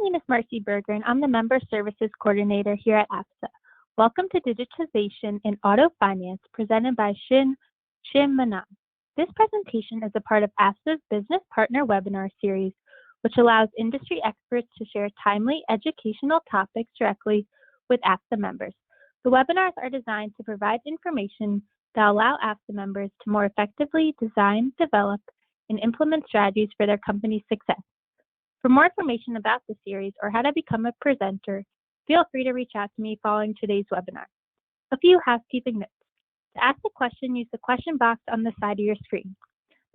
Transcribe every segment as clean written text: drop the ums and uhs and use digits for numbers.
name is Marcy Berger, and I'm the Member Services Coordinator here at AFSA. Welcome to Digitization in Auto Finance, presented by Shim Mannan. This presentation is a part of AFSA's Business Partner Webinar Series, which allows industry experts to share timely educational topics directly with AFSA members. The webinars are designed to provide information that allow AFSA members to more effectively design, develop, and implement strategies for their company's success. For more information about the series or how to become a presenter, feel free to reach out to me following today's webinar. A few housekeeping notes. To ask a question, use the question box on the side of your screen.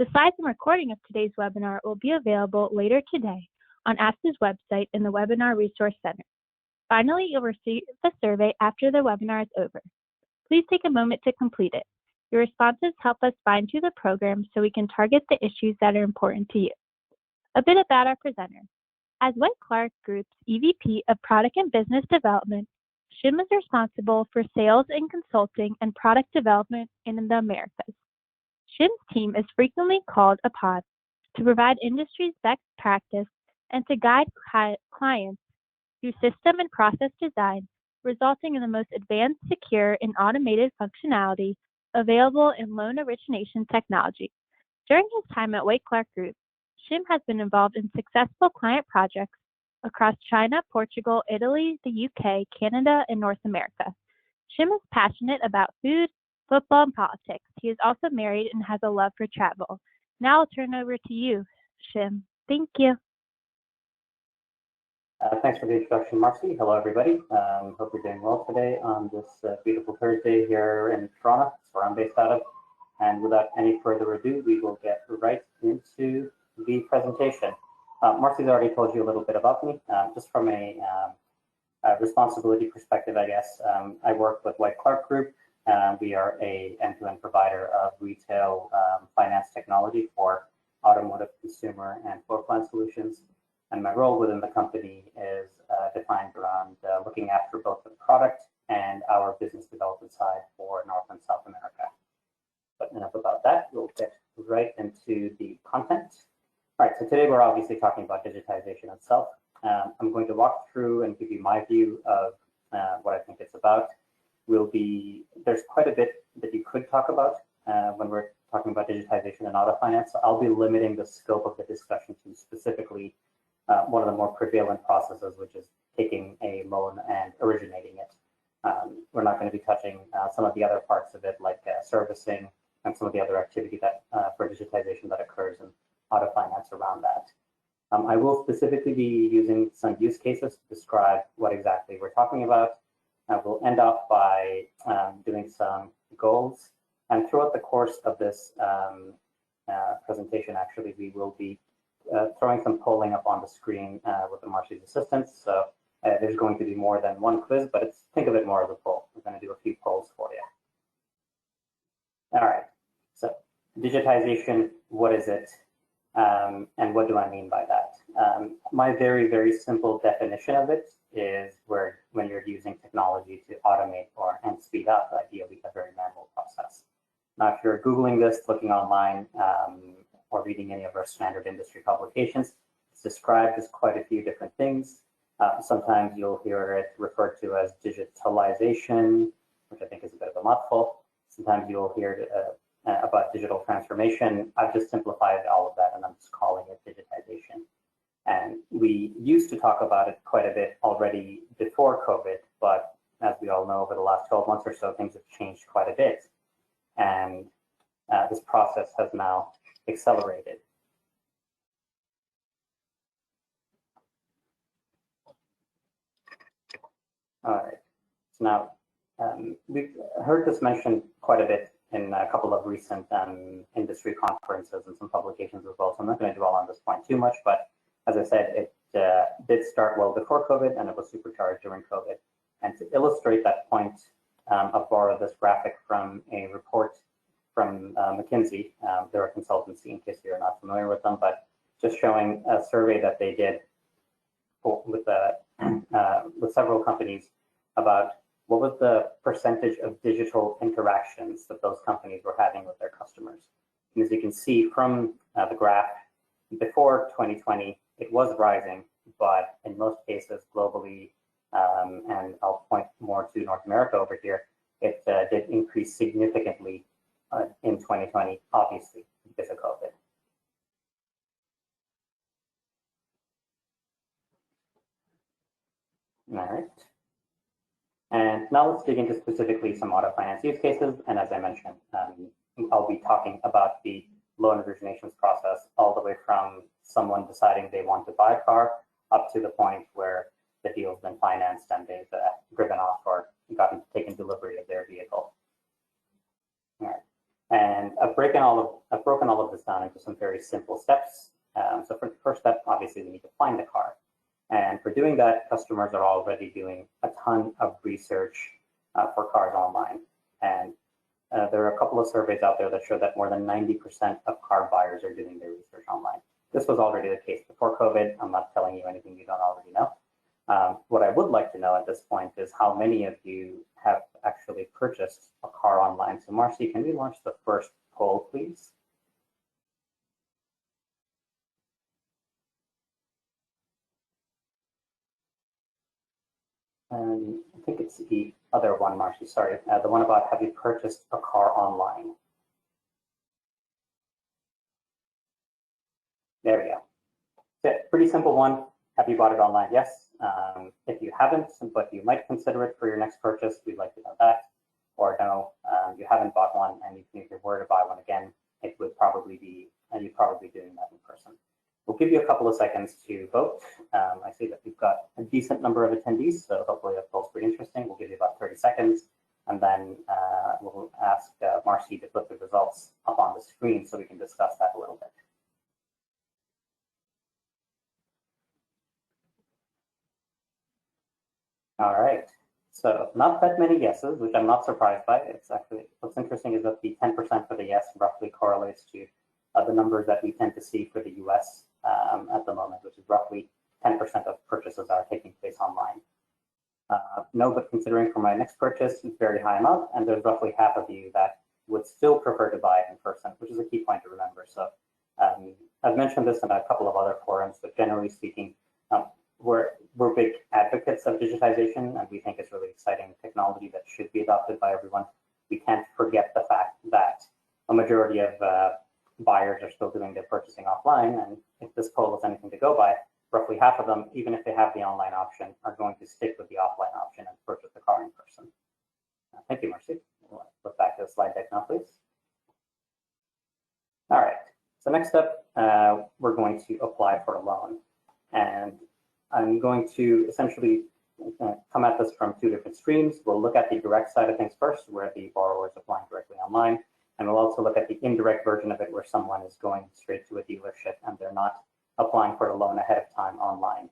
The slides and recording of today's webinar will be available later today on AFSA's website in the Webinar Resource Center. Finally, you'll receive a survey after the webinar is over. Please take a moment to complete it. Your responses help us fine-tune the program so we can target the issues that are important to you. A bit about our presenter. As White Clark Group's EVP of Product and Business Development, Shim is responsible for sales and consulting and product development in the Americas. Shim's team is frequently called upon to provide industry's best practice and to guide clients through system and process design, resulting in the most advanced, secure, and automated functionality available in loan origination technology. During his time at White Clark Group, Shim has been involved in successful client projects across China, Portugal, Italy, the UK, Canada, and North America. Shim is passionate about food, football, and politics. He is also married and has a love for travel. Now I'll turn over to you, Shim. Thank you. Thanks for the introduction, Marcy. Hello, everybody. Hope you're doing well today on this beautiful Thursday here in Toronto, that's where I'm based out of. And without any further ado, we will get right into the presentation. Marcy's already told you a little bit about me. Just from a responsibility perspective, I guess, I work with White Clark Group. We are a end-to-end provider of retail finance technology for automotive, consumer, and floor plan solutions. And my role within the company is defined around looking after both the product and our business development side for North and South America. But enough about that. We'll get right into the content. All right, so today we're obviously talking about digitization itself. I'm going to walk through and give you my view of what I think it's about. There's quite a bit that you could talk about when we're talking about digitization and auto finance. So I'll be limiting the scope of the discussion to specifically one of the more prevalent processes, which is taking a loan and originating it. We're not going to be touching some of the other parts of it, like servicing and some of the other activity that for digitization that occurs in auto finance around that. I will specifically be using some use cases to describe what exactly we're talking about. We'll end off by doing some goals. And throughout the course of this presentation, actually, we will be throwing some polling up on the screen with the Marcy's assistance. So there's going to be more than one quiz, but think of it more as a poll. We're going to do a few polls for you. All right, so digitization, what is it? And what do I mean by that? My very, very simple definition of it is when you're using technology to automate and speed up, ideally, a very manual process. Now, if you're Googling this, looking online, or reading any of our standard industry publications, it's described as quite a few different things. Sometimes you'll hear it referred to as digitalization, which I think is a bit of a mouthful. Sometimes you'll hear it about digital transformation. I've just simplified all of that, and I'm just calling it digitization. And we used to talk about it quite a bit already before COVID, but as we all know, over the last 12 months or so, things have changed quite a bit. And this process has now accelerated. All right, so now we've heard this mentioned quite a bit in a couple of recent industry conferences and some publications as well. So I'm not going to dwell on this point too much, but as I said, it did start well before COVID and it was supercharged during COVID. And to illustrate that point, I'll borrow this graphic from a report from McKinsey. They're a consultancy, in case you're not familiar with them, but just showing a survey that they did with several companies about what was the percentage of digital interactions that those companies were having with their customers. And as you can see from the graph, before 2020, it was rising, but in most cases globally, and I'll point more to North America over here, it did increase significantly in 2020, obviously, because of COVID. All right. And now let's dig into specifically some auto finance use cases. And as I mentioned, I'll be talking about the loan originations process all the way from someone deciding they want to buy a car up to the point where the deal's been financed and they've driven off or taken delivery of their vehicle. All right. And I've broken all of this down into some very simple steps. So for the first step, obviously we need to find the car. And for doing that, customers are already doing a ton of research for cars online. And there are a couple of surveys out there that show that more than 90% of car buyers are doing their research online. This was already the case before COVID. I'm not telling you anything you don't already know. What I would like to know at this point is how many of you have actually purchased a car online. So Marcy, can we launch the first poll, please? I think it's the other one, Marcy, sorry. The one about have you purchased a car online? There we go. So, pretty simple one. Have you bought it online? Yes. If you haven't, but you might consider it for your next purchase, we'd like to know that. Or no, you haven't bought one and if you were to buy one again, it would probably be, and you're probably doing that in person. We'll give you a couple of seconds to vote. I see that we've got a decent number of attendees, so hopefully that poll's pretty interesting. We'll give you about 30 seconds, and then we'll ask Marcy to put the results up on the screen so we can discuss that a little bit. All right, so not that many yeses, which I'm not surprised by. It's actually, what's interesting is that the 10% for the yes roughly correlates to the numbers that we tend to see for the US at the moment, which is roughly 10% of purchases are taking place online. No, but considering for my next purchase, it's very high amount, and there's roughly half of you that would still prefer to buy it in person, which is a key point to remember. So I've mentioned this in a couple of other forums, but generally speaking, we're big advocates of digitization, and we think it's really exciting technology that should be adopted by everyone. We can't forget the fact that a majority of buyers are still doing their purchasing offline, and if this poll is anything to go by, roughly half of them, even if they have the online option, are going to stick with the offline option and purchase the car in person. Thank you, Marcy. We'll flip back to the slide deck now, please. All right, so next up, we're going to apply for a loan. And I'm going to essentially come at this from two different streams. We'll look at the direct side of things first, where the borrower is applying directly online. And we'll also look at the indirect version of it, where someone is going straight to a dealership and they're not applying for a loan ahead of time online.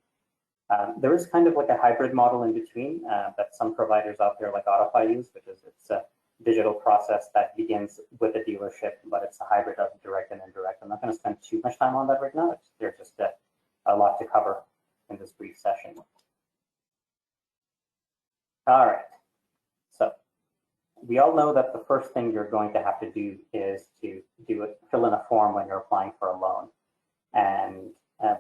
There is kind of like a hybrid model in between that some providers out there like AutoFi use, which is it's a digital process that begins with a dealership, but it's a hybrid of direct and indirect. I'm not going to spend too much time on that right now. There's just a lot to cover in this brief session. All right, so we all know that the first thing you're going to have to do is to fill in a form when you're applying for a loan. And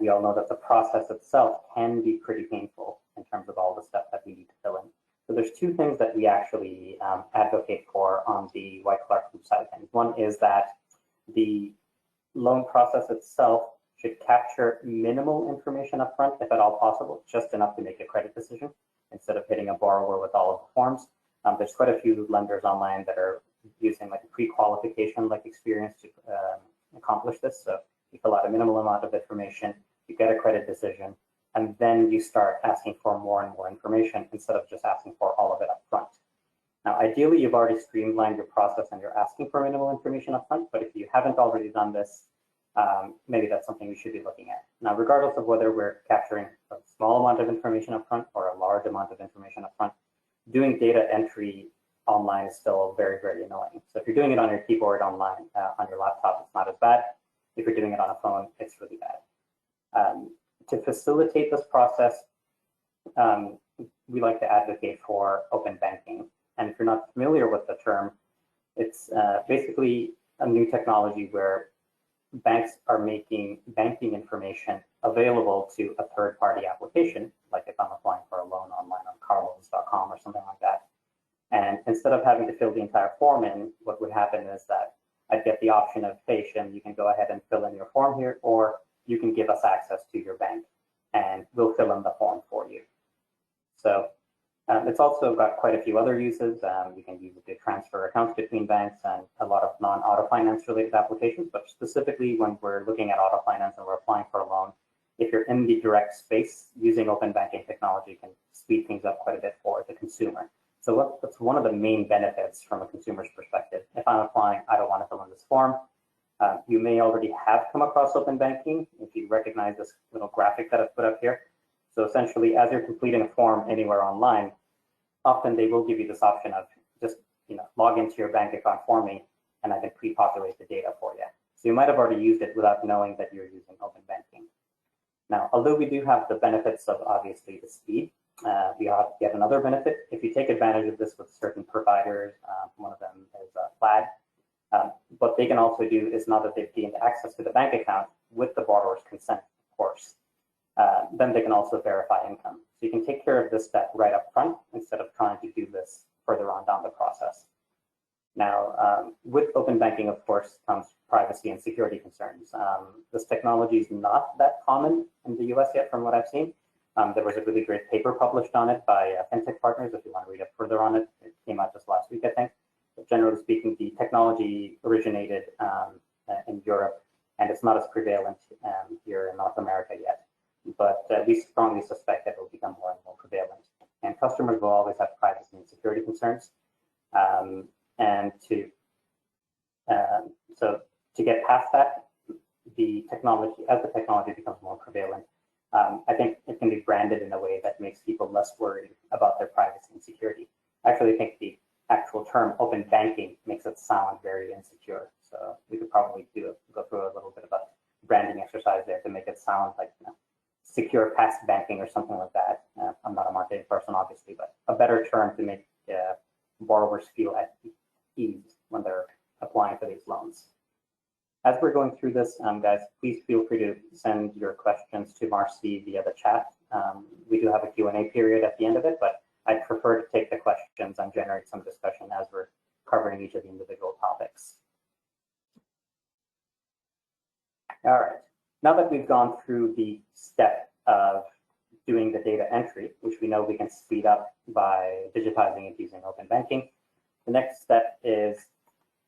we all know that the process itself can be pretty painful in terms of all the stuff that we need to fill in. So there's two things that we actually advocate for on the White Clark Group side of things. One is that the loan process itself should capture minimal information up front, if at all possible, just enough to make a credit decision instead of hitting a borrower with all of the forms. There's quite a few lenders online that are using like a pre-qualification like experience to accomplish this. So you fill out a minimal amount of information, you get a credit decision, and then you start asking for more and more information instead of just asking for all of it up front. Now, ideally, you've already streamlined your process and you're asking for minimal information up front, but if you haven't already done this, maybe that's something we should be looking at. Now, regardless of whether we're capturing a small amount of information up front or a large amount of information up front, doing data entry online is still very, very annoying. So if you're doing it on your keyboard online, on your laptop, it's not as bad. If you're doing it on a phone, it's really bad. To facilitate this process, we like to advocate for open banking. And if you're not familiar with the term, it's basically a new technology where banks are making banking information available to a third-party application, like if I'm applying for a loan online on carloans.com or something like that. And instead of having to fill the entire form in, what would happen is that I'd get the option of, hey, Shim, you can go ahead and fill in your form here, or you can give us access to your bank, and we'll fill in the form for you. So it's also got quite a few other uses. You can use it to transfer accounts between banks and a lot of non-auto finance related applications, but specifically when we're looking at auto finance and we're applying for a loan, if you're in the direct space, using open banking technology can speed things up quite a bit for the consumer. So that's one of the main benefits from a consumer's perspective. If I'm applying, I don't want to fill in this form. You may already have come across open banking if you recognize this little graphic that I've put up here. So essentially, as you're completing a form anywhere online, often they will give you this option of just log into your bank account for me, and I can pre-populate the data for you. So you might have already used it without knowing that you're using open banking. Now, although we do have the benefits of obviously the speed, we have yet another benefit. If you take advantage of this with certain providers, one of them is Plaid. What they can also do is, now that they've gained access to the bank account with the borrower's consent, of course, then they can also verify income. So you can take care of this step right up front instead of trying to do this further on down the process. Now, with open banking, of course, comes privacy and security concerns. This technology is not that common in the US yet, from what I've seen. There was a really great paper published on it by FinTech Partners. If you want to read up further on it, it came out just last week, I think. But generally speaking, the technology originated in Europe, and it's not as prevalent here in North America yet. But we strongly suspect that it will become more and more prevalent. And customers will always have privacy and security concerns. So to get past that, as the technology becomes more prevalent, I think it can be branded in a way that makes people less worried about their privacy and security. I actually think the actual term open banking makes it sound very insecure. So we could probably go through a little bit of a branding exercise there to make it sound like secure past banking or something like that. I'm not a marketing person, obviously, but a better term to make borrowers feel at ease when they're applying for these loans. As we're going through this, guys, please feel free to send your questions to Marcy via the chat. We do have a Q&A period at the end of it, but I'd prefer to take the questions and generate some discussion as we're covering each of the individual topics. All right. Now that we've gone through the step of doing the data entry, which we know we can speed up by digitizing it using open banking, the next step is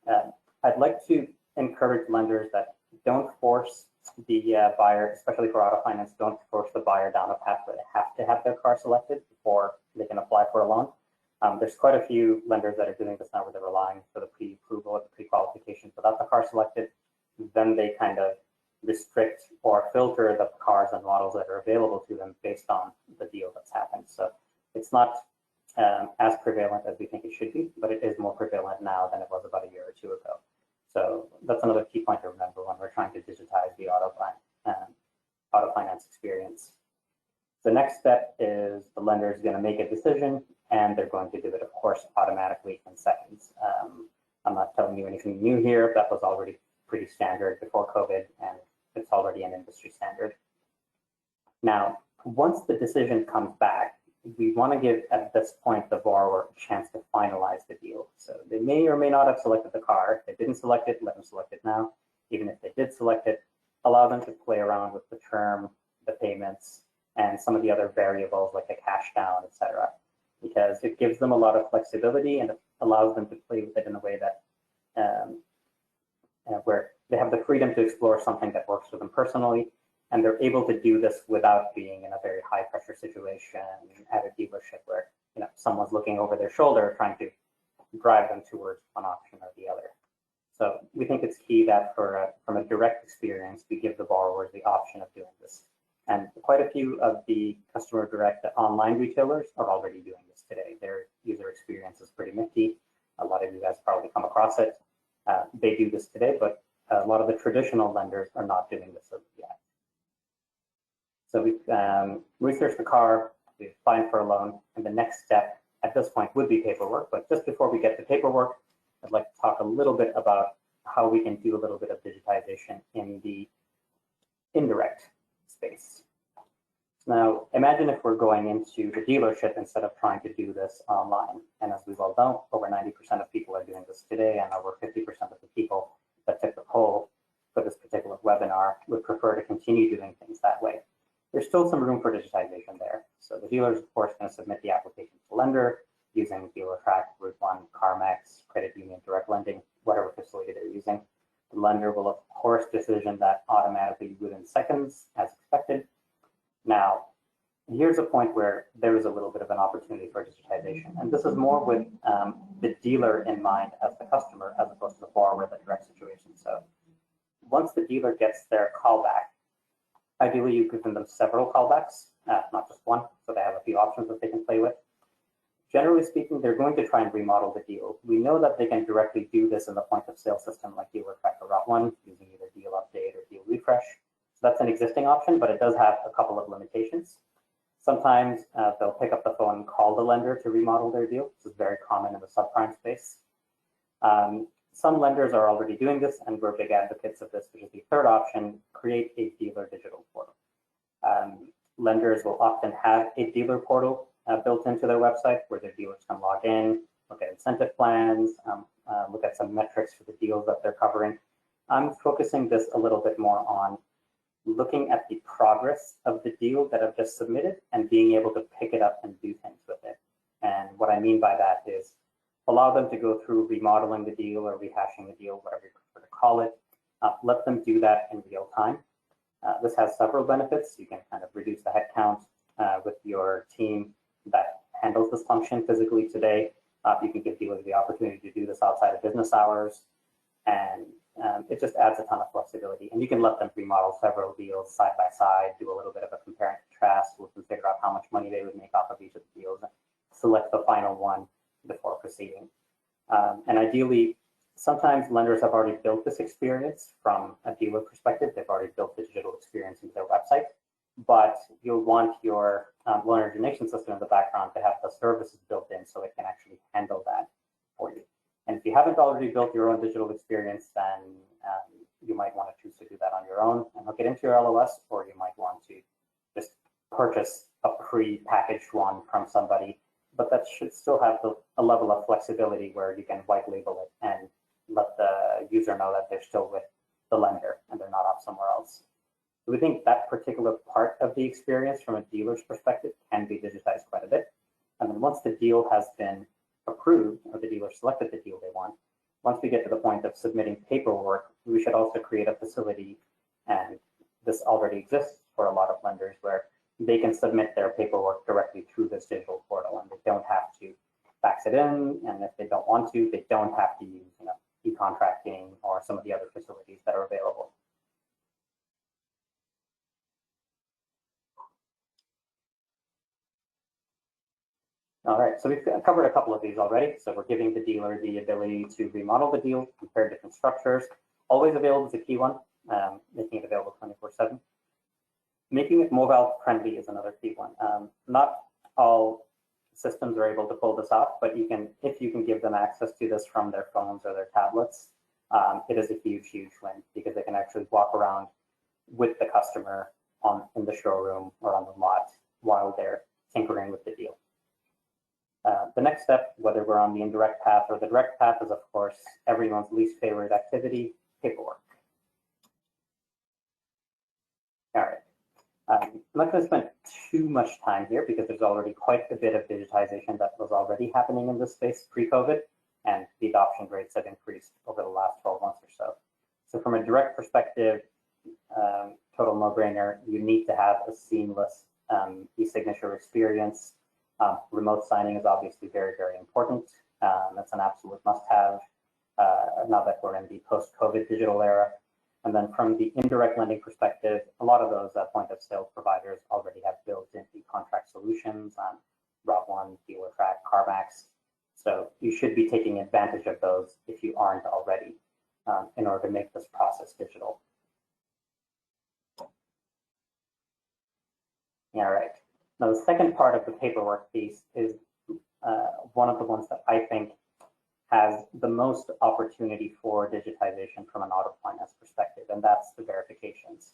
I'd like to encourage lenders that don't force the buyer, especially for auto finance, don't force the buyer down a path where they have to have their car selected before they can apply for a loan. There's quite a few lenders that are doing this now where they're relying for the pre-approval or the pre-qualification without the car selected. Then they kind of restrict or filter the cars and models that are available to them based on the deal that's happened. So it's not as prevalent as we think it should be, but it is more prevalent now than it was about a year or two ago. So that's another key point to remember when we're trying to digitize the auto finance experience. The next step is the lender is going to make a decision, and they're going to do it, of course, automatically in seconds. I'm not telling you anything new here. That was already pretty standard before COVID, and it's already an industry standard. Now, once the decision comes back, we want to give, at this point, the borrower a chance to finalize the deal. So they may or may not have selected the car. If they didn't select it, let them select it now. Even if they did select it, allow them to play around with the term, the payments, and some of the other variables like a cash down, etc. Because it gives them a lot of flexibility and it allows them to play with it in a way that where they have the freedom to explore something that works for them personally, and they're able to do this without being in a very high pressure situation at a dealership where someone's looking over their shoulder trying to drive them towards one option or the other. So we think it's key that from a direct experience, we give the borrowers the option of doing this. And quite a few of the customer direct online retailers are already doing this today. Their user experience is pretty nifty. A lot of you guys probably come across it. They do this today, but a lot of the traditional lenders are not doing this yet. So we've researched the car, we've applied for a loan, and the next step at this point would be paperwork. But just before we get to paperwork, I'd like to talk a little bit about how we can do a little bit of digitization in the indirect space. Now, imagine if we're going into the dealership instead of trying to do this online. And as we well know, over 90% of people are doing this today, and over 50% of the people that took the poll for this particular webinar would prefer to continue doing things that way. There's still some room for digitization there. So the dealer is, of course, going to submit the application to the lender using DealerTrack, Route 1, CarMax, Credit Union, Direct Lending, whatever facility they're using. The lender will, of course, decision that automatically within seconds, as expected. Now, here's a point where there is a little bit of an opportunity for digitization. And this is more with the dealer in mind as the customer, as opposed to the borrower in the direct situation. So once the dealer gets their callback, ideally you give them several callbacks, not just one, so they have a few options that they can play with. Generally speaking, they're going to try and remodel the deal. We know that they can directly do this in the point of sale system like DealerTrack or Route 1 using either Deal Update or Deal Refresh. So that's an existing option, but it does have a couple of limitations. Sometimes they'll pick up the phone and call the lender to remodel their deal. This is very common in the subprime space. Some lenders are already doing this, and we're big advocates of this, which is the third option: create a dealer digital portal. Lenders will often have a dealer portal built into their website where their dealers can log in, look at incentive plans, look at some metrics for the deals that they're covering. I'm focusing this a little bit more on looking at the progress of the deal that I've just submitted and being able to pick it up and do things with it. And what I mean by that is allow them to go through remodeling the deal or rehashing the deal, whatever you prefer to call it. Let them do that in real time. This has several benefits. You can kind of reduce the headcount with your team that handles this function physically today. You can give dealers the opportunity to do this outside of business hours. And it just adds a ton of flexibility. And you can let them remodel several deals side by side, do a little bit of a compare and contrast, we can figure out how much money they would make off of each of the deals, and select the final one before proceeding. And ideally, sometimes lenders have already built this experience from a dealer perspective. They've already built the digital experience into their website, but you'll want your loan origination system in the background to have the services built in so it can actually handle that for you. And if you haven't already built your own digital experience, then you might want to choose to do that on your own and hook it into your LOS, or you might want to just purchase a pre-packaged one from somebody, but that should still have a level of flexibility where you can white label it and let the user know that they're still with the lender and they're not off somewhere else. So we think that particular part of the experience from a dealer's perspective can be digitized quite a bit. And then once the deal has been approved or the dealer selected the deal they want, once we get to the point of submitting paperwork, we should also create a facility, and this already exists for a lot of lenders, where they can submit their paperwork directly through this digital portal, and they don't have to fax it in, and if they don't want to, they don't have to use e-contracting or some of the other facilities that are available. All right, so we've covered a couple of these already. So we're giving the dealer the ability to remodel the deal, compare different structures. Always available is a key one, making it available 24/7. Making it mobile friendly is another key one. Not all systems are able to pull this off, but if you can give them access to this from their phones or their tablets, it is a huge, huge win, because they can actually walk around with the customer in the showroom or on the lot while they're tinkering with the deal. The next step, whether we're on the indirect path or the direct path, is, of course, everyone's least favorite activity: paperwork. All right. I'm not going to spend too much time here because there's already quite a bit of digitization that was already happening in this space pre-COVID, and the adoption rates have increased over the last 12 months or so. So from a direct perspective, total no-brainer, you need to have a seamless e-signature experience. Remote signing is obviously very, very important. That's an absolute must-have now that we're in the post-COVID digital era. And then from the indirect lending perspective, a lot of those point-of-sale providers already have built-in e-contract solutions on Route 1, DealerTrack, CarMax. So you should be taking advantage of those if you aren't already, in order to make this process digital. All right. Now, the second part of the paperwork piece is one of the ones that I think has the most opportunity for digitization from an auto finance perspective, and that's the verifications.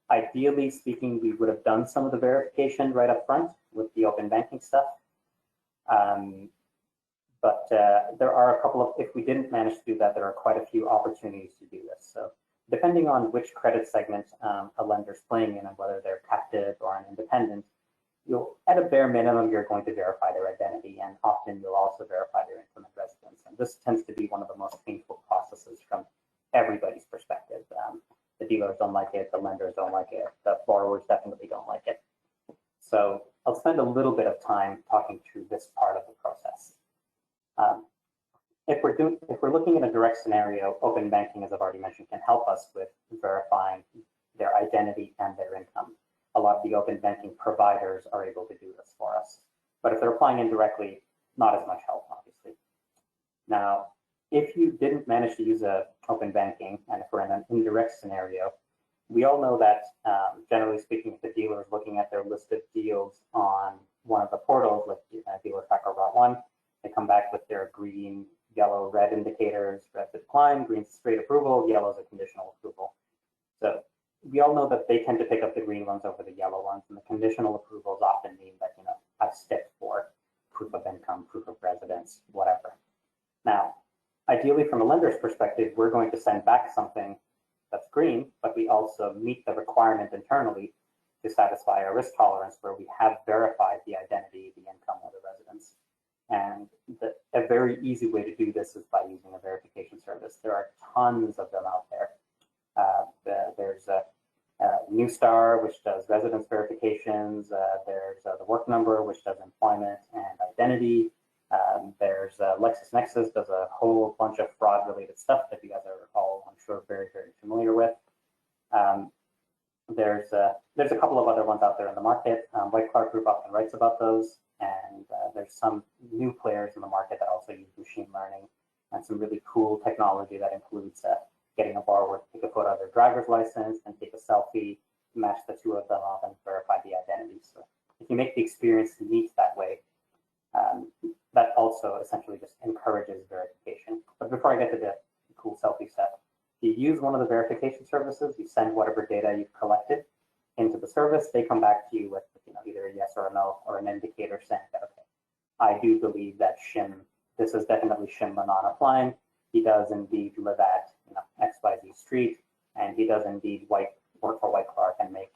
Ideally speaking, we would have done some of the verification right up front with the open banking stuff. But there are a couple of, if we didn't manage to do that, there are quite a few opportunities to do this. So depending on which credit segment a lender's playing in and whether they're captive or an independent, you'll, at a bare minimum, you're going to verify their identity, and often you'll also verify their implement residence. And this tends to be one of the most painful processes from everybody's perspective. The dealers don't like it, the lenders don't like it, the borrowers definitely don't like it. So I'll spend a little bit of time talking through this part of the process. If we're looking at a direct scenario, open banking, as I've already mentioned, can help us with verifying their identity and their income. A lot of the open banking providers are able to do this for us. But if they're applying indirectly, not as much help, obviously. Now, if you didn't manage to use open banking, and if we're in an indirect scenario, we all know that, generally speaking, if the dealer is looking at their list of deals on one of the portals, like Dealer Tracker Route 1, they come back with their green, yellow, red indicators. Red's a decline, green's straight approval, yellow's a conditional approval. So we all know that they tend to pick up the green ones over the yellow ones, and the conditional approvals often mean that, I've sticked for proof of income, proof of residence, whatever. Now, ideally, from a lender's perspective, we're going to send back something that's green, but we also meet the requirement internally to satisfy our risk tolerance where we have verified the identity, the income, or the residence. And a very easy way to do this is by using a verification service. There are tons of them out there. There's Newstar, which does residence verifications. There's the Work Number, which does employment and identity. There's LexisNexis, does a whole bunch of fraud-related stuff that you guys are all, I'm sure, very, very familiar with. There's a couple of other ones out there in the market. White Clark Group often writes about those, and there's some new players in the market that also use machine learning and some really cool technology that includes getting a borrower to take a photo of their driver's license and take a selfie, match the two of them up, and verify the identity. So if you make the experience neat that way, that also essentially just encourages verification. But before I get to the cool selfie stuff, you use one of the verification services, you send whatever data you've collected into the service, they come back to you with either a yes or a no or an indicator saying that, okay, I do believe that Shim, this is definitely Shim Mannan applying. He does indeed live at XYZ Street, and he does indeed work for White Clark and make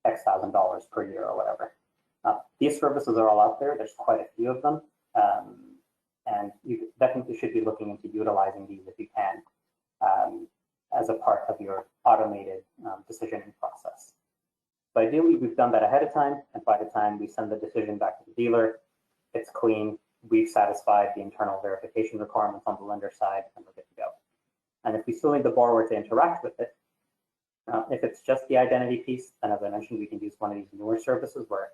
X $1,000 per year or whatever. These services are all out there. There's quite a few of them, and you definitely should be looking into utilizing these if you can as a part of your automated decisioning process. But ideally, we've done that ahead of time, and by the time we send the decision back to the dealer, it's clean. We've satisfied the internal verification requirements on the lender side, and we're good to go. And if we still need the borrower to interact with it, if it's just the identity piece, then as I mentioned, we can use one of these newer services where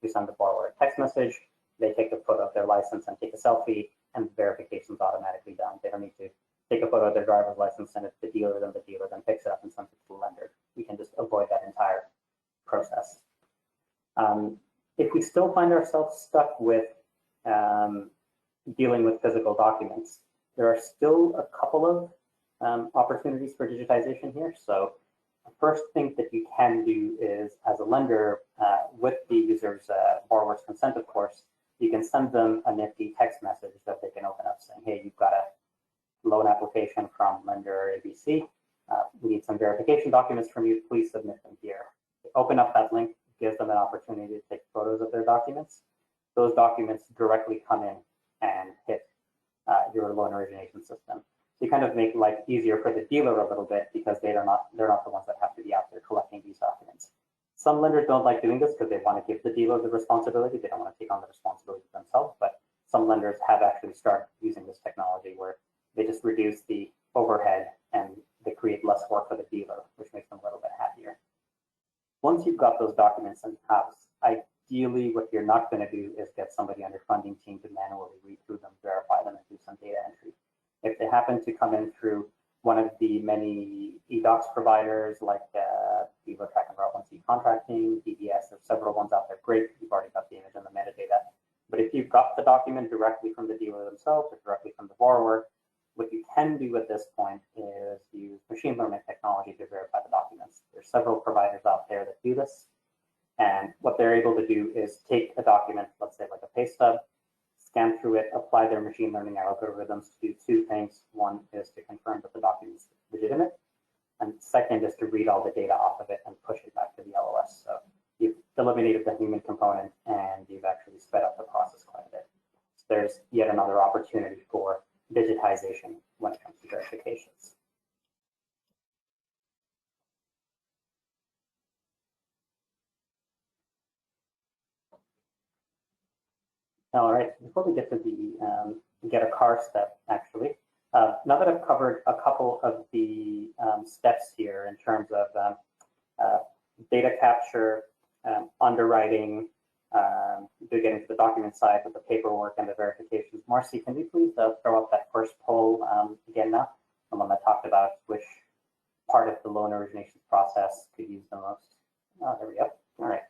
we send the borrower a text message, they take a photo of their license and take a selfie, and the verification is automatically done. They don't need to take a photo of their driver's license, send it to the dealer then picks it up and sends it to the lender. We can just avoid that entire process. If we still find ourselves stuck with dealing with physical documents, there are still a couple of opportunities for digitization here. So the first thing that you can do is, as a lender, with the user's borrower's consent, of course, you can send them a nifty text message that they can open up saying, hey, you've got a loan application from lender ABC. We need some verification documents from you. Please submit them here. Open up that link, gives them an opportunity to take photos of their documents. Those documents directly come in and hit your loan origination system. So you kind of make life easier for the dealer a little bit because they're not the ones that have to be out there collecting these documents. Some lenders don't like doing this because they want to give the dealer the responsibility. They don't want to take on the responsibility themselves, but some lenders have actually started using this technology where they just reduce the overhead and they create less work for the dealer, which makes them a little bit happier. Once you've got those documents in-house, ideally what you're not going to do is get somebody on your funding team to manually read through them, verify them, and do some data entry. If they happen to come in through one of the many eDocs providers like Dealer Tracker Route 1C Contracting, DBS, there's several ones out there. Great, you've already got the image and the metadata. But if you got the document directly from the dealer themselves or directly from the borrower, what you can do at this point is use machine learning technology to verify the documents. There's several providers out there that do this. And what they're able to do is take a document, let's say like a pay stub, scan through it, apply their machine learning algorithms to do two things. One is to confirm that the document is legitimate, and second is to read all the data off of it and push it back to the LOS. So you've eliminated the human component and you've actually sped up the process quite a bit. So there's yet another opportunity for digitization when it comes to verifications. All right, before we get to the get a car step, actually, now that I've covered a couple of the steps here in terms of data capture, underwriting, getting to the document side with the paperwork and the verifications. Marcy, can you please throw up that first poll again now? The one that talked about which part of the loan origination process could use the most. Oh, there we go. All right.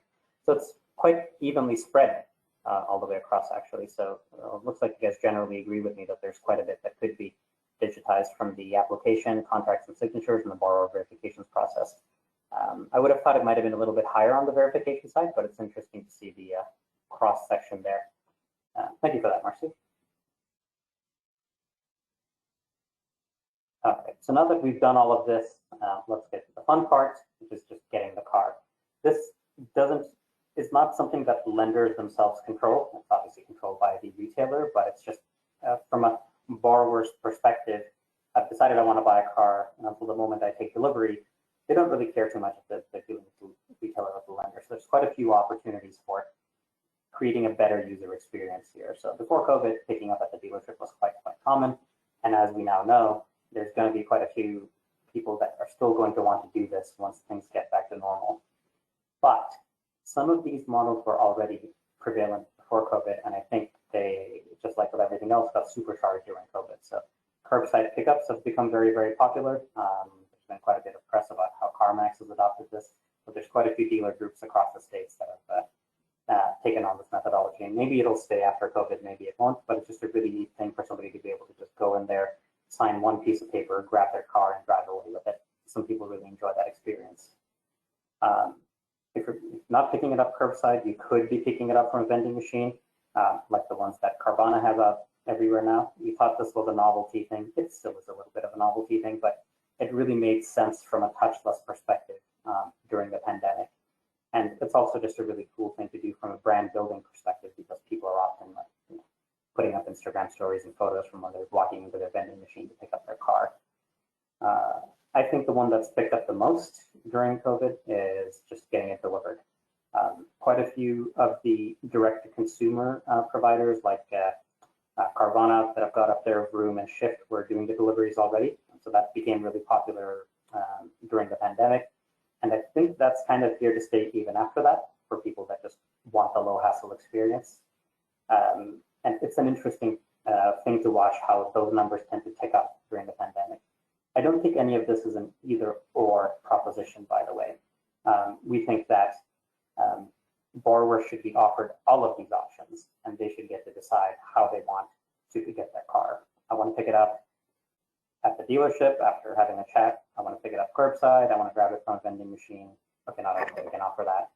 So it's quite evenly spread all the way across, actually. So it looks like you guys generally agree with me that there's quite a bit that could be digitized from the application, contracts and signatures, and the borrower verifications process. I would have thought it might have been a little bit higher on the verification side, but it's interesting to see the cross section there. Thank you for that, Marcy. All right, so now that we've done all of this, let's get to the fun part, which is just getting the car. This is not something that lenders themselves control. It's obviously controlled by the retailer, but it's just from a borrower's perspective, I've decided I want to buy a car, and until the moment I take delivery, they don't really care too much if they're dealing with the retailer or the lender. So there's quite a few opportunities for creating a better user experience here. So before COVID, picking up at the dealership was quite common. And as we now know, there's going to be quite a few people that are still going to want to do this once things get back to normal. But some of these models were already prevalent before COVID, and I think they, just like with everything else, got supercharged during COVID. So curbside pickups have become very popular. There's been quite a bit of press about how CarMax has adopted this, but there's quite a few dealer groups across the states that have taken on this methodology. And maybe it'll stay after COVID, maybe it won't, but it's just a really neat thing for somebody to be able to just go in there, sign one piece of paper, grab their car, and drive away with it. Some people really enjoy that experience. If you're not picking it up curbside, you could be picking it up from a vending machine, like the ones that Carvana has up everywhere now. We thought this was a novelty thing. It still is a little bit of a novelty thing, but it really made sense from a touchless perspective during the pandemic. And it's also just a really cool thing to do from a brand building perspective, because people are often putting up Instagram stories and photos from when they're walking into their vending machine to pick up their car. I think the one that's picked up the most during COVID is just getting it delivered. Quite a few of the direct-to-consumer providers like Carvana that have got up there, Vroom and Shift, were doing the deliveries already. So that became really popular during the pandemic. And I think that's kind of here to stay even after that for people that just want the low hassle experience. And it's an interesting thing to watch how those numbers tend to tick up during the pandemic. I don't think any of this is an either or proposition, by the way. We think that borrowers should be offered all of these options, and they should get to decide how they want to get their car. I want to pick it up at the dealership after having a chat. I want to pick it up curbside. I want to grab it from a vending machine. Okay, not everybody can offer that.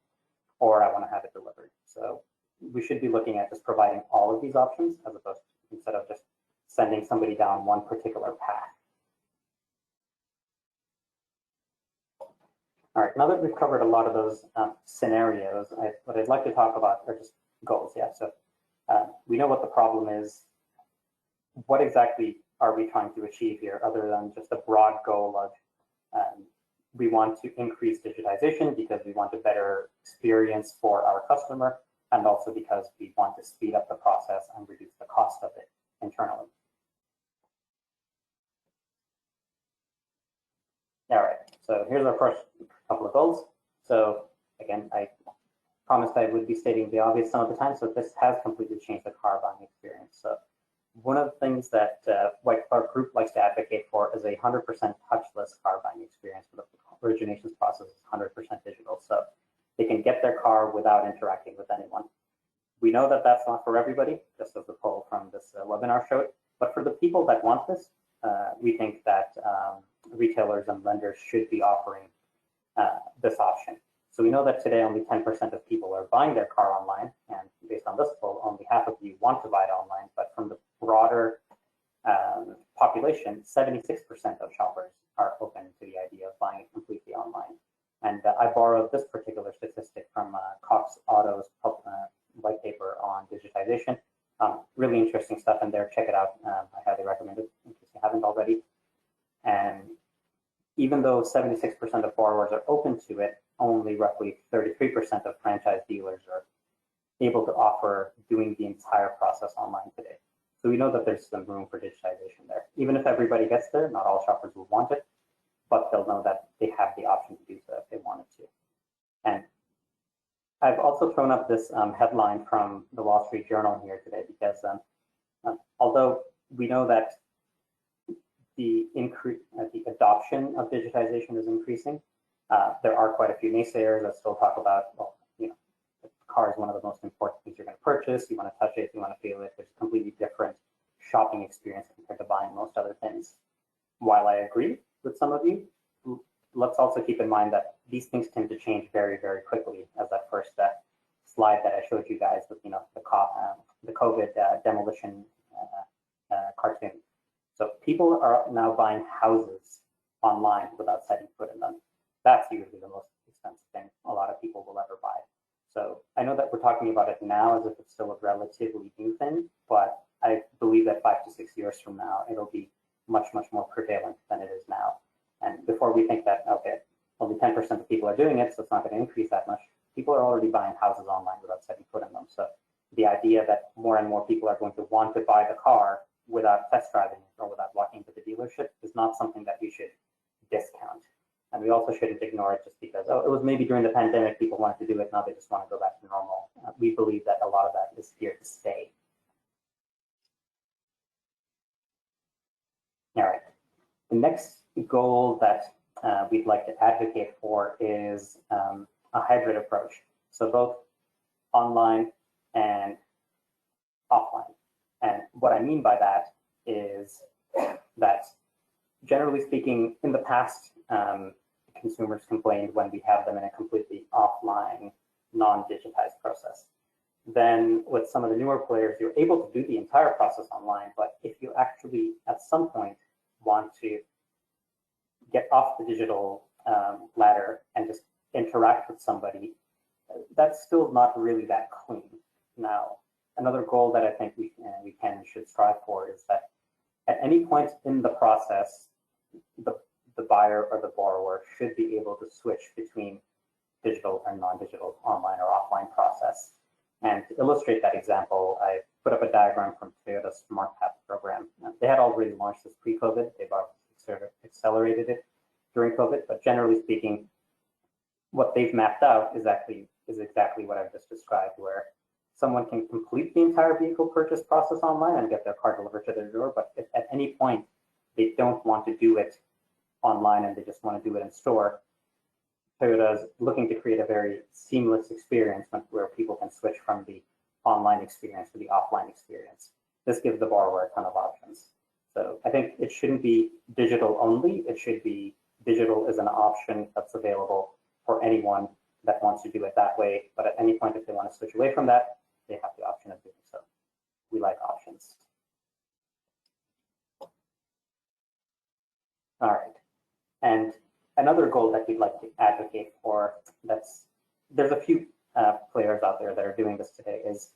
Or I want to have it delivered. So we should be looking at just providing all of these options as opposed to, instead of just sending somebody down one particular path. All right, now that we've covered a lot of those scenarios, what I'd like to talk about are just goals. Yeah, so we know what the problem is. What exactly are we trying to achieve here, other than just a broad goal of we want to increase digitization because we want a better experience for our customer, and also because we want to speed up the process and reduce the cost of it internally. All right, so here's our first couple of goals. So again, I promised I would be stating the obvious some of the time, so this has completely changed the car buying experience. So one of the things that White Cloud Group likes to advocate for is a 100% touchless car buying experience, where the originations process is 100% digital. So they can get their car without interacting with anyone. We know that that's not for everybody, just as the poll from this webinar showed. But for the people that want this, we think that retailers and lenders should be offering this option. So we know that today only 10% of people are buying their car online, and based on this poll, only half of you want to buy it online. But from the broader population, 76% of shoppers are open to the idea of buying it completely online. And I borrowed this particular statistic from Cox Auto's white paper on digitization. Really interesting stuff in there. Check it out. I highly recommend it in case you haven't already. And even though 76% of borrowers are open to it, only roughly 33% of franchise dealers are able to offer doing the entire process online today. So we know that there's some room for digitization there. Even if everybody gets there, not all shoppers will want it, but they'll know that they have the option to do so if they wanted to. And I've also thrown up this headline from the Wall Street Journal here today because although we know that the adoption of digitization is increasing, there are quite a few naysayers that still talk about, well, you know, the car is one of the most important things you're going to purchase. You want to touch it, you want to feel it. There's a completely different shopping experience compared to buying most other things. While I agree with some of you, let's also keep in mind that these things tend to change very, very quickly, as that first slide that I showed you guys with, you know, the COVID demolition cartoon. So people are now buying houses online without setting foot in them. That's usually the most expensive thing a lot of people will ever buy. So I know that we're talking about it now as if it's still a relatively new thing, but I believe that 5 to 6 years from now, it'll be much, much more prevalent than it is now. And before we think that, okay, only 10% of people are doing it, so it's not going to increase that much, people are already buying houses online without setting foot in them. So the idea that more and more people are going to want to buy the car without test driving it or without walking to the dealership is not something that we should discount. And we also shouldn't ignore it just because, oh, it was maybe during the pandemic people wanted to do it, now they just want to go back to normal. We believe that a lot of that is here to stay. All right. The next goal that we'd like to advocate for is a hybrid approach. So both online and offline. And what I mean by that is that generally speaking, in the past, consumers complained when we have them in a completely offline, non-digitized process. Then with some of the newer players, you're able to do the entire process online, but if you actually at some point want to get off the digital ladder and just interact with somebody, that's still not really that clean. Now, another goal that I think we can and should strive for is that at any point in the process, the buyer or the borrower should be able to switch between digital and non-digital, online or offline process. And to illustrate that example, I put up a diagram from Toyota's Smart Path program. They had already launched this pre-COVID. They've accelerated it during COVID, but generally speaking, what they've mapped out is exactly what I've just described, where someone can complete the entire vehicle purchase process online and get their car delivered to their door, but if at any point they don't want to do it online and they just want to do it in store, Toyota is looking to create a very seamless experience where people can switch from the online experience to the offline experience. This gives the borrower a ton of options. So I think it shouldn't be digital only. It should be digital as an option that's available for anyone that wants to do it that way. But at any point, if they want to switch away from that, they have the option of doing so. We like options. All right. And another goal that we'd like to advocate for, there's a few players out there that are doing this today, is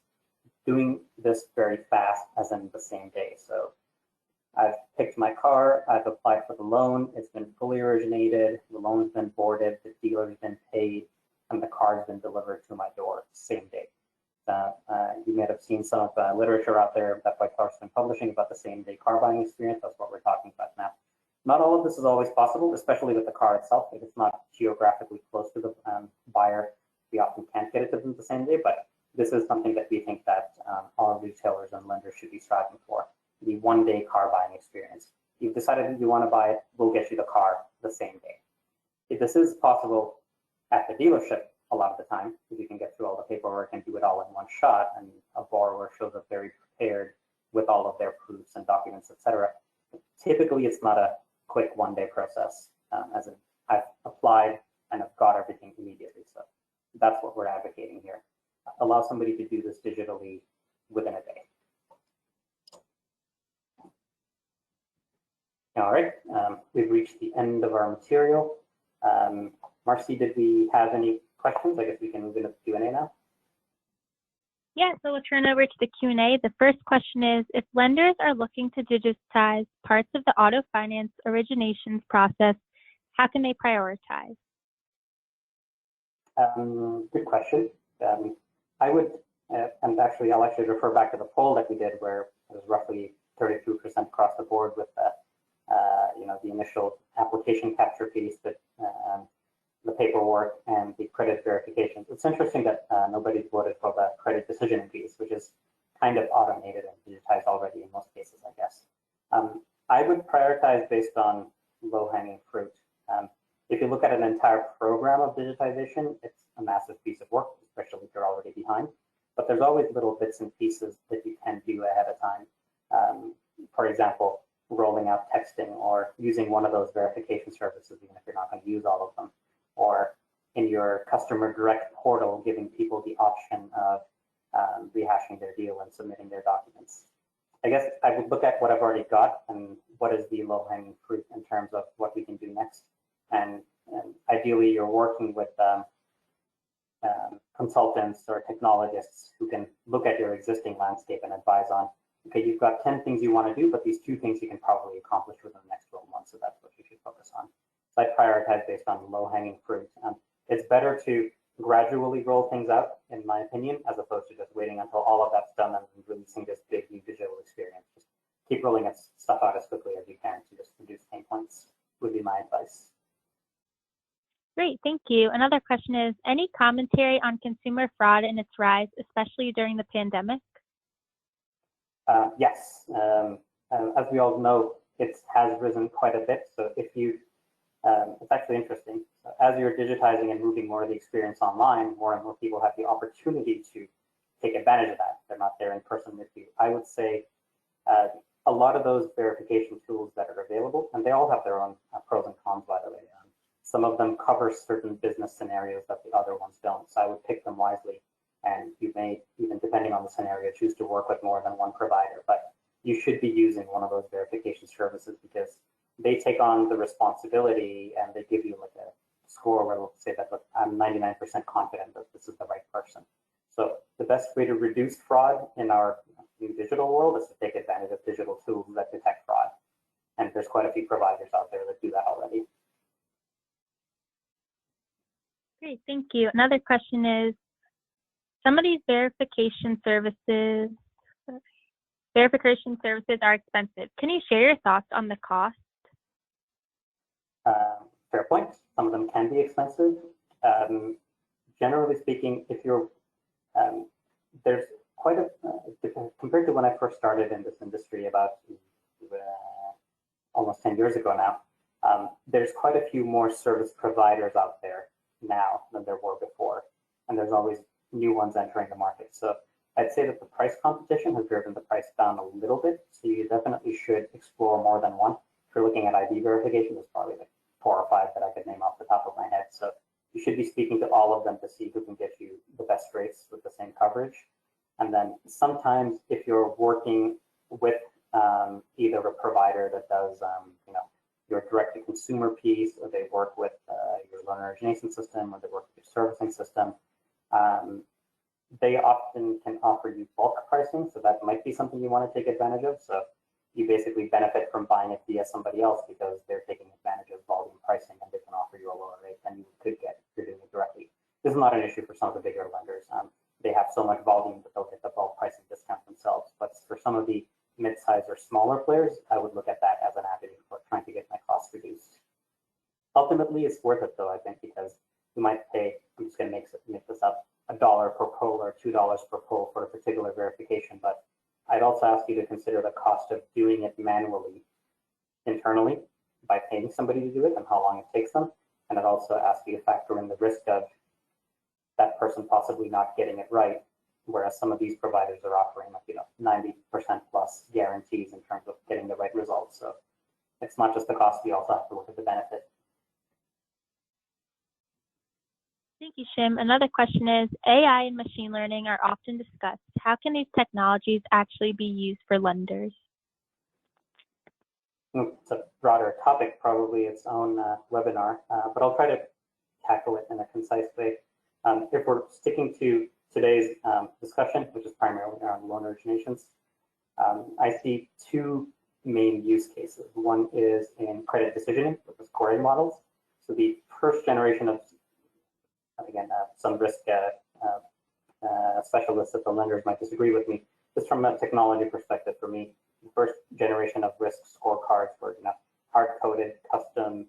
doing this very fast, as in the same day. So I've picked my car, I've applied for the loan, it's been fully originated, the loan's been boarded, the dealer's been paid, and the car's been delivered to my door same day. You may have seen some of the literature out there that White Car's been publishing about the same day car buying experience. That's what we're talking about now. Not all of this is always possible, especially with the car itself. If it's not geographically close to the buyer, we often can't get it to them the same day, but this is something that we think that all retailers and lenders should be striving for, the one-day car buying experience. You've decided that you want to buy it, we'll get you the car the same day. If this is possible at the dealership a lot of the time, because you can get through all the paperwork and do it all in one shot, and a borrower shows up very prepared with all of their proofs and documents, etc. Typically, it's not a quick one-day process, as in I've applied and I've got everything immediately. So that's what we're advocating here. Allow somebody to do this digitally within a day. All right, we've reached the end of our material. Marcy, did we have any questions? I guess we can move into Q&A now. Yeah, so we'll turn over to the Q&A. The first question is, if lenders are looking to digitize parts of the auto finance originations process, how can they prioritize? Good question. I would, and actually I'll actually refer back to the poll that we did where it was roughly 32% across the board with the initial application capture piece, but the paperwork and the credit verifications. It's interesting that nobody voted for the credit decisioning piece, which is kind of automated and digitized already in most cases, I guess. I would prioritize based on low-hanging fruit. If you look at an entire program of digitization, it's a massive piece of work, especially if you're already behind. But there's always little bits and pieces that you can do ahead of time. For example, rolling out texting or using one of those verification services, even if you're not going to use all of them, or in your customer direct portal, giving people the option of rehashing their deal and submitting their documents. I guess I would look at what I've already got and what is the low-hanging fruit in terms of what we can do next. And ideally, you're working with consultants or technologists who can look at your existing landscape and advise on, okay, you've got 10 things you want to do, but these 2 things you can probably accomplish within the next 12 months, so that's what you should focus on. So I prioritize based on low-hanging fruit. It's better to gradually roll things out, in my opinion, as opposed to just waiting until all of that's done and releasing this big new digital experience. Just keep rolling stuff out as quickly as you can to just reduce pain points, would be my advice. Great, thank you. Another question is, any commentary on consumer fraud and its rise, especially during the pandemic? Yes, as we all know, it has risen quite a bit. So if you, it's actually interesting. So as you're digitizing and moving more of the experience online, more and more people have the opportunity to take advantage of that. They're not there in person with you. I would say a lot of those verification tools that are available, and they all have their own pros and cons, by the way. Some of them cover certain business scenarios that the other ones don't. So I would pick them wisely. And you may, even depending on the scenario, choose to work with more than one provider. But you should be using one of those verification services because they take on the responsibility and they give you like a score where they'll say that, look, I'm 99% confident that this is the right person. So the best way to reduce fraud in our new digital world is to take advantage of digital tools that detect fraud. And there's quite a few providers out there that do that already. Great, thank you. Another question is, some of these verification services are expensive. Can you share your thoughts on the cost? Fair point. Some of them can be expensive. Generally speaking, if you're, there's quite a, compared to when I first started in this industry about almost 10 years ago now, there's quite a few more service providers out there now than there were before. And there's always new ones entering the market. So I'd say that the price competition has driven the price down a little bit. So you definitely should explore more than one. If you're looking at ID verification, there's probably like 4 or 5 that I could name off the top of my head. So you should be speaking to all of them to see who can get you the best rates with the same coverage. And then sometimes if you're working with either a provider that does, your direct-to-consumer piece, or they work with your loan origination system, or they work with your servicing system, they often can offer you bulk pricing. So that might be something you want to take advantage of. So you basically benefit from buying it via somebody else because they're taking advantage of volume pricing and they can offer you a lower rate than you could get if you're doing it directly. This is not an issue for some of the bigger lenders. They have so much volume that they'll get the bulk pricing discount themselves. But for some of the mid-size or smaller players, I would look at that as an avenue for trying to get my costs reduced. Ultimately, it's worth it though, I think, because you might pay, I'm just going to make this up, $1 per pull or $2 per pull for a particular verification. But I'd also ask you to consider the cost of doing it manually internally by paying somebody to do it and how long it takes them. And I'd also ask you to factor in the risk of that person possibly not getting it right, whereas some of these providers are offering like 90% plus guarantees in terms of getting the right results. So it's not just the cost, we also have to look at the benefit. Thank you, Shim. Another question is, AI and machine learning are often discussed. How can these technologies actually be used for lenders? It's a broader topic, probably its own webinar, but I'll try to tackle it in a concise way. If we're sticking to today's discussion, which is primarily around loan originations, I see two main use cases. One is in credit decisioning with the scoring models. So the first generation of, again, some risk specialists at the lenders might disagree with me. Just from a technology perspective, for me, the first generation of risk scorecards were hard-coded custom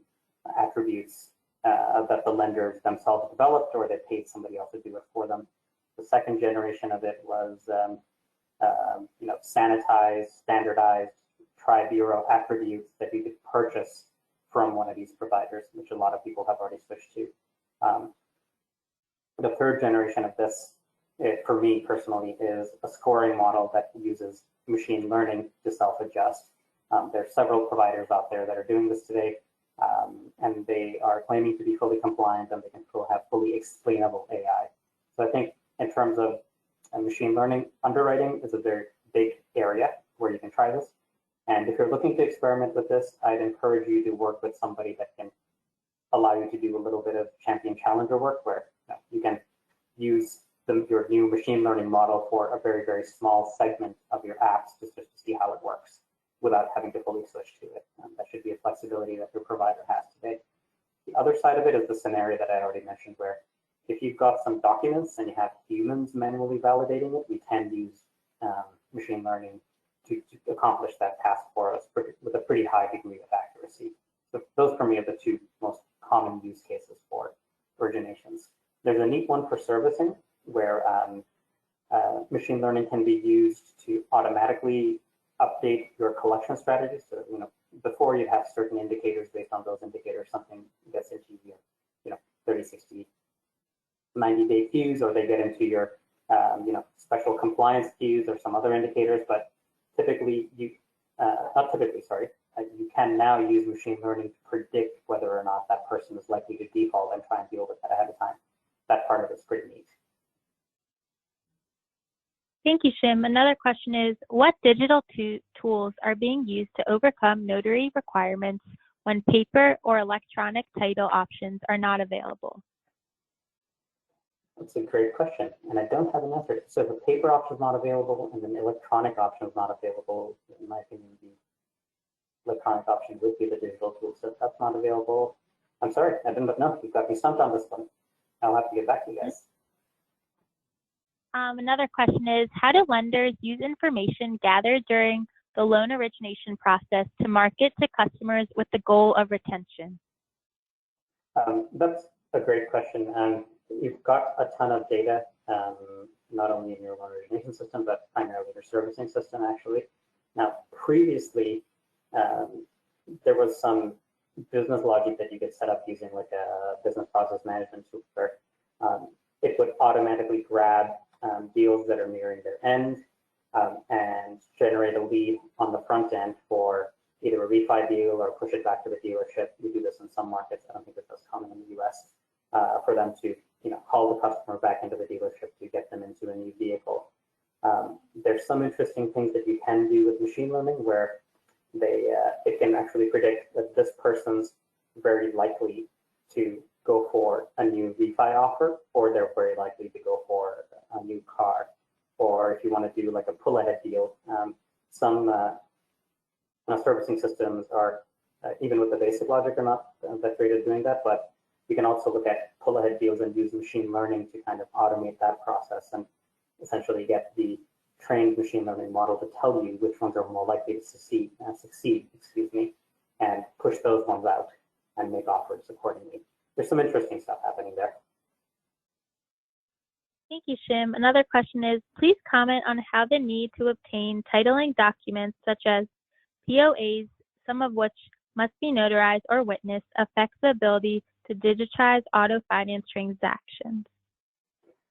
attributes that the lenders themselves developed, or they paid somebody else to do it for them. The second generation of it was sanitized, standardized, tri-bureau attributes that you could purchase from one of these providers, which a lot of people have already switched to. The third generation of this, for me personally, is a scoring model that uses machine learning to self-adjust. There are several providers out there that are doing this today, and they are claiming to be fully compliant, and they can have fully explainable AI. So I think in terms of machine learning, underwriting is a very big area where you can try this. And if you're looking to experiment with this, I'd encourage you to work with somebody that can allow you to do a little bit of champion challenger work, where you can use your new machine learning model for a very, very small segment of your apps just to see how it works without having to fully switch to it. That should be a flexibility that your provider has today. The other side of it is the scenario that I already mentioned, where if you've got some documents and you have humans manually validating it, we can use machine learning to accomplish that task for us with a pretty high degree of accuracy. So those for me are the two most common use cases for originations. There's a neat one for servicing, where machine learning can be used to automatically update your collection strategy. So before you'd have certain indicators, based on those indicators, something gets into your 30, 60, 90-day queues, or they get into your special compliance queues or some other indicators. But typically, you can now use machine learning to predict whether or not that person is likely to default and try and deal with that ahead of time. That part of it's pretty neat. Thank you, Shim. Another question is, what digital tools are being used to overcome notary requirements when paper or electronic title options are not available? That's a great question, and I don't have an answer. So if a paper option is not available and an electronic option is not available, in my opinion, the electronic option would be the digital tool. So if that's not available, I'm sorry, I didn't know. You've got me stumped on this one. I'll have to get back to you guys. Another question is, how do lenders use information gathered during the loan origination process to market to customers with the goal of retention? That's a great question. You've got a ton of data, not only in your loan origination system, but primarily your servicing system, actually. Now, previously, there was some business logic that you could set up using like a business process management tool where it would automatically grab deals that are nearing their end and generate a lead on the front end for either a refi deal or push it back to the dealership. We do this in some markets. I don't think it's as common in the US for them to call the customer back into the dealership to get them into a new vehicle. There's some interesting things that you can do with machine learning where it can actually predict that this person's very likely to go for a new refi offer, or they're very likely to go for a new car. Or if you want to do like a pull ahead deal, some servicing systems are, even with the basic logic, are not that great at doing that, but you can also look at pull ahead deals and use machine learning to kind of automate that process and essentially get the trained machine learning model to tell you which ones are more likely to succeed, and push those ones out and make offers accordingly. There's some interesting stuff happening there. Thank you, Shim. Another question is, please comment on how the need to obtain titling documents such as POAs, some of which must be notarized or witnessed, affects the ability to digitize auto finance transactions.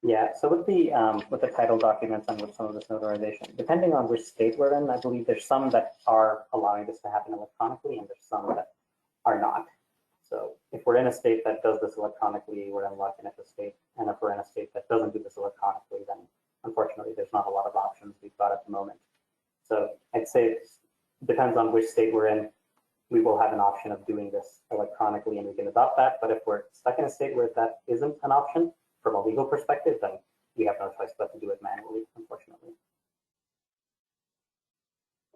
Yeah, so with the title documents and with some of this notarization, depending on which state we're in, I believe there's some that are allowing this to happen electronically, and there's some that are not. So if we're in a state that does this electronically, we're unlucky at the state, and if we're in a state that doesn't do this electronically, then unfortunately there's not a lot of options we've got at the moment. So I'd say it depends on which state we're in. We will have an option of doing this electronically, and we can adopt that. But if we're stuck in a state where that isn't an option from a legal perspective, then we have no choice but to do it manually, unfortunately.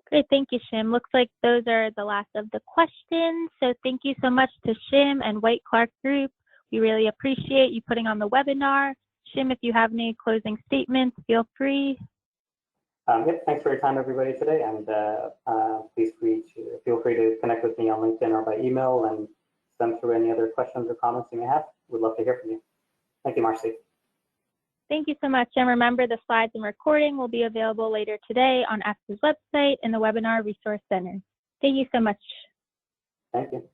Great, thank you, Shim. Looks like those are the last of the questions. So thank you so much to Shim and White Clark Group. We really appreciate you putting on the webinar. Shim, if you have any closing statements, feel free. Yep, thanks for your time, everybody, today, and please feel free to connect with me on LinkedIn or by email and send through any other questions or comments you may have. We'd love to hear from you. Thank you, Marcy. Thank you so much, and remember the slides and recording will be available later today on ASTA's website in the Webinar Resource Center. Thank you so much. Thank you.